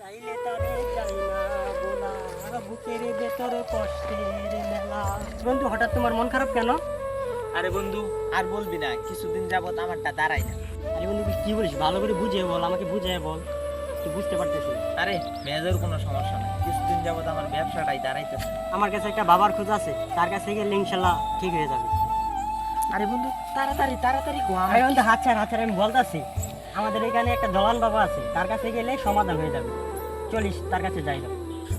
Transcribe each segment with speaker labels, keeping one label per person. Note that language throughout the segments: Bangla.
Speaker 1: চাইলে তারে যাই না বলা, বুকের ভেতরে কষ্টের মেলা। বন্ধু, হঠাৎ তোমার মন খারাপ কেন?
Speaker 2: আরে বন্ধু, আর বলবি না, কিছুদিন যাবত আমারটা দাঁড়াই না।
Speaker 1: আরে বন্ধু, কি বলিস? ভালো করে বুঝিয়ে বল, আমাকে বুঝিয়ে বল, তুই বুঝতে পারতেছি।
Speaker 2: আরে মেয়েদের কোনো সমস্যা নাই, কিছুদিন যাবত আমার ব্যবসাটাই দাঁড়াইতেছে।
Speaker 1: আমার কাছে একটা বাবার খোঁজ আছে, তার কাছে গেলে ইনশাল্লাহ ঠিক হয়ে যাবে।
Speaker 2: আরে বন্ধু, তাড়াতাড়ি তাড়াতাড়ি গো।
Speaker 1: আরে বন্ধু, হাত ছাড়, আমি বলতেছি, আমাদের এখানে একটা দলান বাবা আছে, তার কাছে গেলে সমাধান হয়ে যাবে। চলিস, তার কাছে যাই না।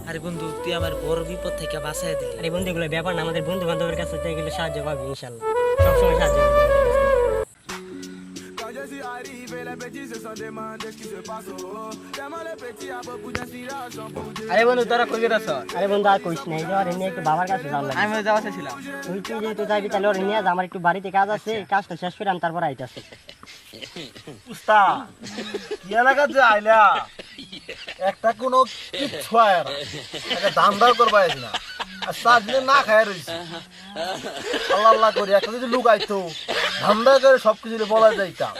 Speaker 2: আরে বন্ধু, তুই আমার বড় বিপদ থেকে বাঁচাই দিলি।
Speaker 1: আরে বন্ধু, এগুলো ব্যাপার না, আমাদের বন্ধু বান্ধবের কাছে গেলে সাহায্য পাবি ইনশাল্লাহ, সবসময় সাহায্য পাবি।
Speaker 2: আরে বন্ধু, তোরা কই গেছ?
Speaker 1: আরে বন্ধু, আর কইস না, এই যে ওর নিয়ে একটু বাবার কাছে যাওয়ার লাগে।
Speaker 2: আমি যাওয়া চাইছিলাম।
Speaker 1: তুই কি যেহেতু যাবি, তাহলে ওর নিয়ে যা, আমার একটু বাড়িতে কাজ আছে, এই কাজটা শেষ করে আমি তারপর আইতাছি।
Speaker 3: উস্তাদ কি এলাকা যে আইলা একটা কোনো কিচ্ছু আয় না, একটা দাম দাম করবা আইস না, আর 4 দিনে না খায় রইছি। আল্লাহ আল্লাহ করি একটা যদি লোক আইতো ধান্দা করে সবকিছু বলা যাইতাম।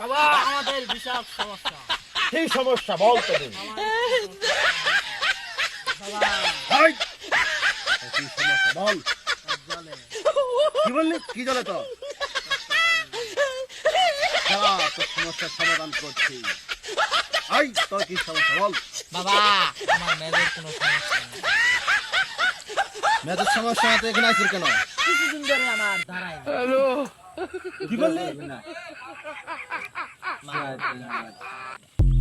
Speaker 1: বাবা, আমাদের বিশাল সমস্যা।
Speaker 3: এই সমস্যা বল তো দিন। এই, কি সমস্যা বল। কি বললি? কি জলে তো তোর সমস্যার সমাধান করছি। এই তোর কি সমস্যা বল।
Speaker 2: বাবা, আমার মেয়েদের কোনো সমস্যা নেই।
Speaker 3: মেয়েদের সমস্যা তো এখানে আছিস কেন?
Speaker 2: কিছুদিন ধরে আমার দাঁড়াই না।
Speaker 3: কি বললি?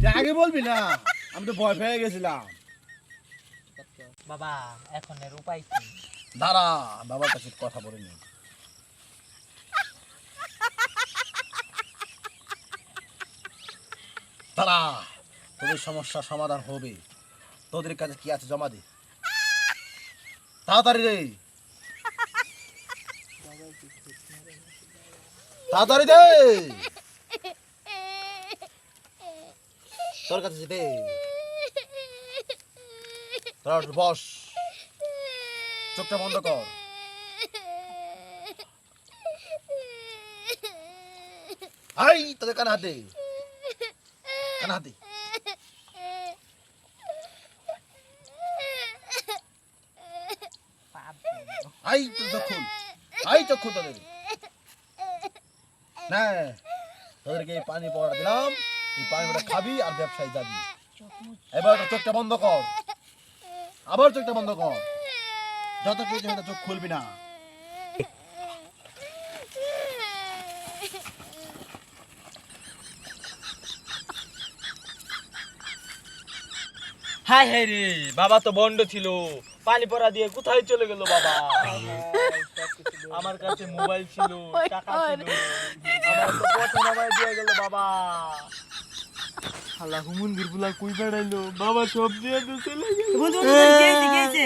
Speaker 3: তুই আগে বলবি না, আমি তো ভয় পেয়ে গেছিলাম।
Speaker 2: বাবা, এখন এর উপায় কি?
Speaker 3: দাঁড়া, বাবার কাছে কথা বলে নি। দাঁড়া, তোদের সমস্যার সমাধান হবে। তোদের কাছে কি আছে জমা দে তাড়াতাড়ি রে, তাড়াতাড়ি দে। তোর কাছে দে, তোরা একটু বস, চোখটা বন্ধ কর। আই তোদের কানে হাত দে, কানে হাত দে। আই তোর চোখ খুল, আই চোখ খুল তোদের। না, তোদেরকে এই পানি পড়া দিলাম, এই পানিটা খাবি আর ব্যবসায় যাবি। এবার চোখটা বন্ধ কর, আবার চোখটা বন্ধ কর, যত কিছু হয় চোখ খুলবি না।
Speaker 2: হাই হাই রে, বাবা তো বন্ড ছিল, পানি পড়া দিয়ে কোথায় চলে গেল বাবা? আমার কাছে মোবাইল ছিল, টাকা ছিল, আমার তো পথে নামায় দিয়ে গেল বাবা। আল্লাহ, হুমুন্দির বুলা কই বেড়াইলো, বাবা সব দিয়ে চলে গেল।
Speaker 1: বন্ধু, গেছে।